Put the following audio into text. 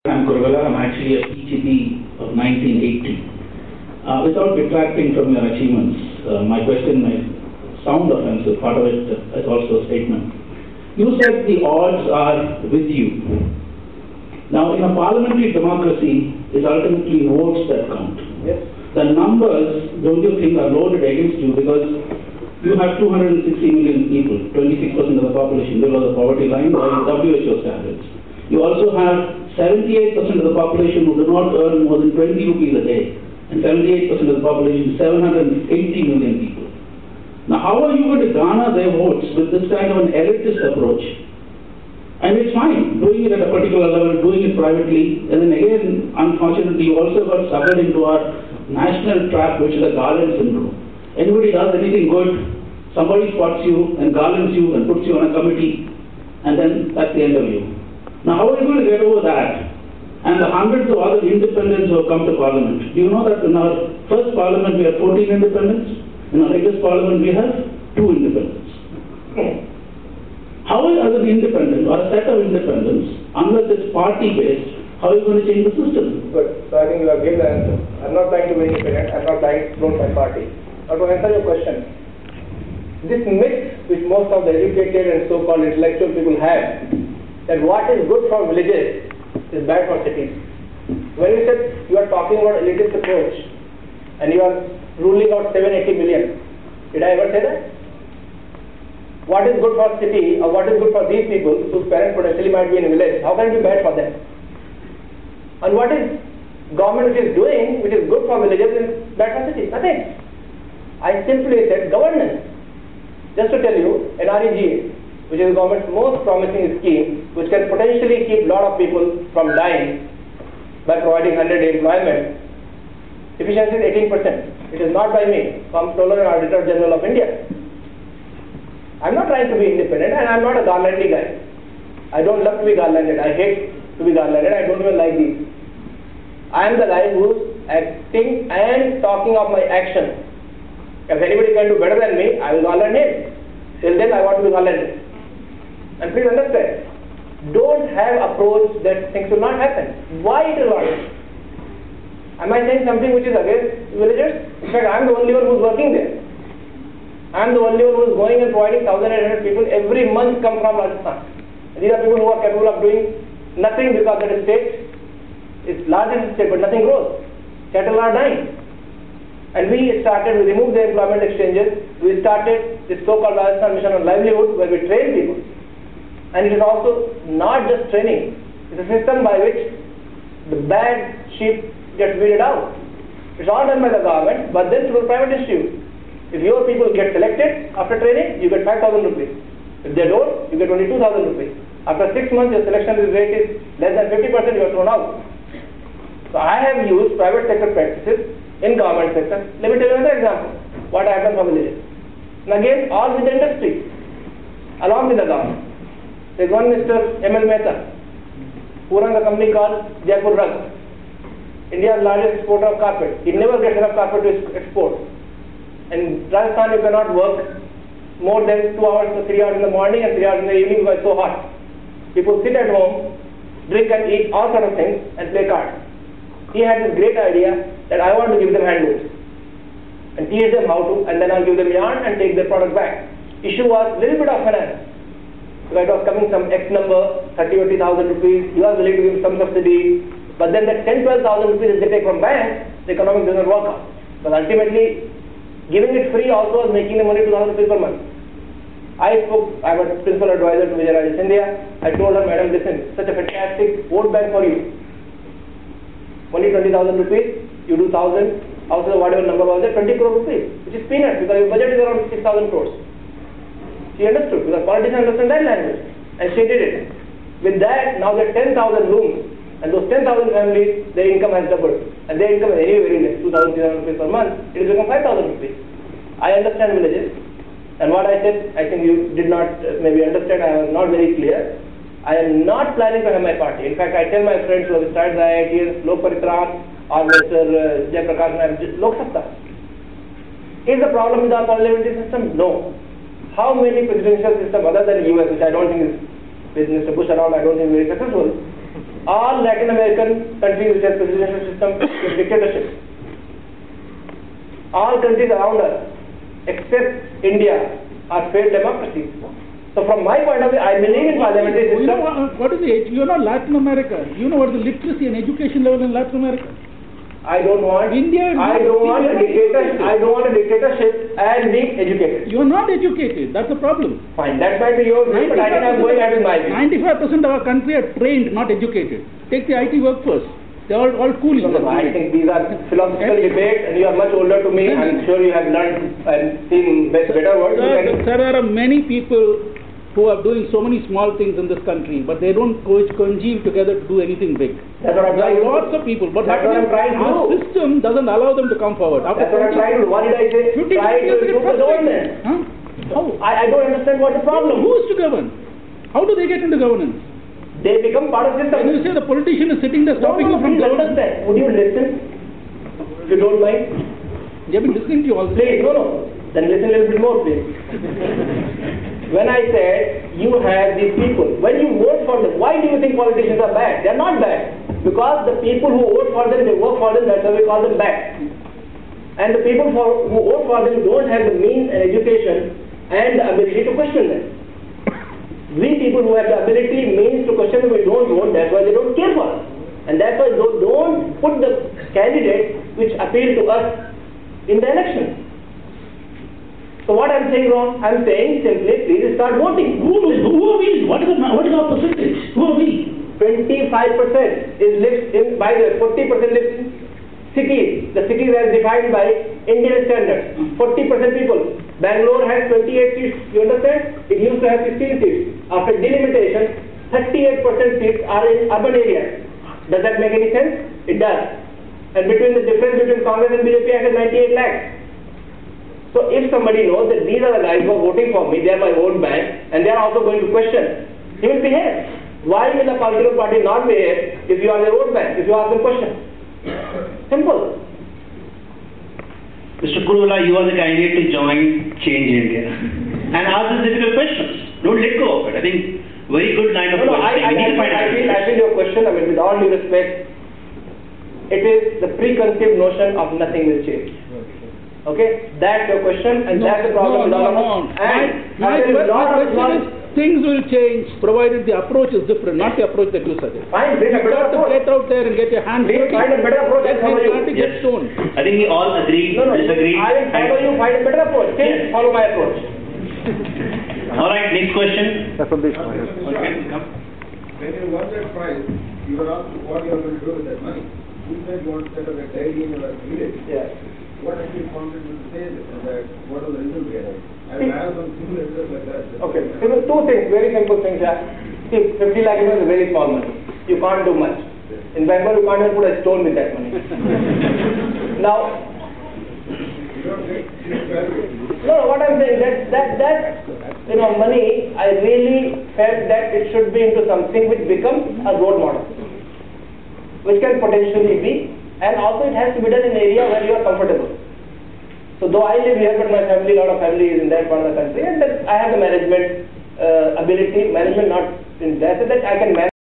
I'm Kurvala. I'm actually a PGP of 1980. Without detracting from your achievements, my question might sound offensive. Part of it is also a statement. You said the odds are with you. Now, in a parliamentary democracy, it's ultimately votes that count. Yes. The numbers, don't you think, are loaded against you because you have 260 million people, 26% of the population below the poverty line by WHO standards. You also have 78% of the population who do not earn more than 20 rupees a day, and 78% of the population, 780 million people. Now, how are you going to garner their votes with this kind of an elitist approach? And it's fine, doing it at a particular level, doing it privately, and then again, unfortunately, you also got suckered into our national trap, which is the Garland syndrome. Anybody does anything good, somebody spots you and garlands you and puts you on a committee, and then that's the end of you. Now, how are you going to get over that? And the hundreds of other independents who have come to Parliament. Do you know that in our first Parliament we had 14 independents? In our latest Parliament we have 2 independents. How as an independent or a set of independents, unless it's party-based, how are you going to change the system? Good. So I think you have given the answer. I'm not trying to be independent. I'm not trying to promote my party. Now to answer your question, this myth which most of the educated and so-called intellectual people have, that what is good for villages is bad for cities. When you said you are talking about elitist approach and you are ruling out 780 million, did I ever say that? What is good for city or what is good for these people whose parents potentially might be in a village, how can it be bad for them? And what is government which is doing which is good for villages and bad for cities? Nothing. I simply said governance. Just to tell you, NREGA, which is the government's most promising scheme, which can potentially keep a lot of people from dying by providing 100-day employment, efficiency is 18%. It is not by me, Comptroller and Auditor General of India. I'm not trying to be independent and I'm not a garlandy guy. I don't love to be garlanded. I hate to be garlanded. I don't even like these. I am the guy who's acting and talking of my action. If anybody can do better than me, I will garland him. Till then I want to be garlanded. And please understand, don't have approach that things will not happen. Why it will not happen? Am I saying something which is against villagers? In fact, I am the only one who is working there. I am the only one who is going and providing 1,800 people every month come from Rajasthan. And these are people who are capable of doing nothing because that state is largest state but nothing grows. Cattle are dying. And we removed the employment exchanges, we started this so-called Rajasthan Mission on Livelihood where we train people. And it is also not just training, it's a system by which the bad sheep gets weeded out. It's all done by the government but then through a private institute. If your people get selected after training, you get 5,000 rupees. If they don't, you get only 2,000 rupees. After 6 months, your selection rate is less than 50%, you are thrown out. So I have used private sector practices in government sector. Let me tell you another example. What I have done for villages. And again, all with the industry, along with the government. There is one Mr. Mehta, who runs a company called Jaipur Rug, India's largest exporter of carpet. He never gets enough carpet to export. In Rajasthan, you cannot work more than 2 hours or 3 hours in the morning and 3 hours in the evening because it's so hot. People sit at home, drink and eat all sorts of things and play cards. He had this great idea that I want to give them handlooms and teach them how to, and then I'll give them yarn and take their product back. Issue was a little bit of finance. Because it was coming some X number, 30,000 or 40,000 rupees, he was willing to give some subsidy, but then that 10,000 12,000 rupees they take from banks, the economics doesn't work out. But ultimately, giving it free also was making them only 2,000 rupees per month. I am a principal advisor to Vijay Rajesh India. I told her, madam, listen, such a fantastic vote bank for you. Only 20,000 rupees, you do 1,000, also whatever number was there, 20 crore rupees, which is peanuts because your budget is around 6,000 crores. She understood because politicians understand that language and she did it. With that, now there are 10,000 looms and those 10,000 families, their income has doubled and their income is anyway very less, 2,300 rupees per month, it has become 5,000 rupees. I understand villages and what I said, I think you did not maybe understand, I was not very clear. I am not planning to have my party. In fact, I tell my friends who have started the IITs, Lok Paritran or Mr Jai Prakash Nair, Lok Satta. Is the problem with our parliamentary system? No. How many presidential systems other than US, which I don't think is with Mr. Bush around, I don't think very successful. all Latin American countries which have presidential system with dictatorship. All countries around us, except India, are failed democracies. So from my point of view, I believe in parliamentary system. You know what is the age? You know Latin America. You know what is the literacy and education level in Latin America? I don't want India. I don't want a dictatorship. I don't want a dictatorship and being educated. You are not educated. That's the problem. Fine, that might be your view, but I think I'm going ahead with my view. 95% of our country are trained, not educated. Take the IT workforce. They're all coolies. No, I think these are philosophical debates, and you are much older to me. I'm sure you have learned and seen better words. Sir, there are many people who are doing so many small things in this country, but they don't congeal together to do anything big. That's what I'm trying to do. Lots of people, but that's what I'm trying to do. Our system doesn't allow them to come forward. That's what I'm trying to do. What did I say? Try to improve the government. Huh? How? I don't understand what the problem. Who is to govern? How do they get into governance? They become part of the system. When you say the politician is sitting there stopping you from governance. Would you listen? If you don't mind. They have been listening to you all. Please, no. Then listen a little bit more, please. When I said you have these people, when you vote for them, why do you think politicians are bad? They are not bad. Because the people who vote for them, they work for them, that's why we call them bad. And the people who vote for them don't have the means and education and the ability to question them. We people who have the ability, means to question them, we don't vote, that's why they don't care for us. And that's why they don't put the candidates which appeal to us in the election. So what I'm saying wrong? I'm saying simply, please start voting. Who are we? What is our percentage? Who are we? 25% is lives in, by the 40% lives in cities. The cities are defined by Indian standards. 40% people. Bangalore has 28 seats. You understand? It used to have 16 seats. After delimitation, 38% seats are in urban areas. Does that make any sense? It does. And between the difference between Congress and BJP, I said 98 lakhs. So if somebody knows that these are the guys who are voting for me, they are my vote bank, and they are also going to question, he will behave. Why will a political party not behave if you are their vote bank, if you ask them questions? Simple. Mr. Kurula, you are the candidate to join Change India. And ask these difficult questions. Don't let go of it. I think very good line of questioning. I feel your question, I mean, with all due respect, it is the preconceived notion of nothing will change. Okay, that's your question, and that's the problem. My question is, things will change provided the approach is different, not the approach that you suggest. Fine, bring a better approach. Get out there and get your hands dirty. Find a better approach. Get stoned. I think we all agree, disagree. I will follow you, find a better approach. Please follow my approach. All right, next question. When you won that prize, you were asked what you are going to do with that money. You said you want to set up a dairy in your village. Yes. What actually prompted you to say that? What are the results we have? I have some similar results like that. Okay, two things, very simple things. See, 50 lakh is a very small money. You can't do much. In Bangalore, you can't even put a stone with that money. Now, You don't get value. no, what I'm saying, that money, I really felt that it should be into something which becomes a role model, which can potentially be, and also it has to be done in an area where you are comfortable. So though I live here, but my family, a lot of family is in that part of the country, and I have the management ability, management not in that, so that I can manage.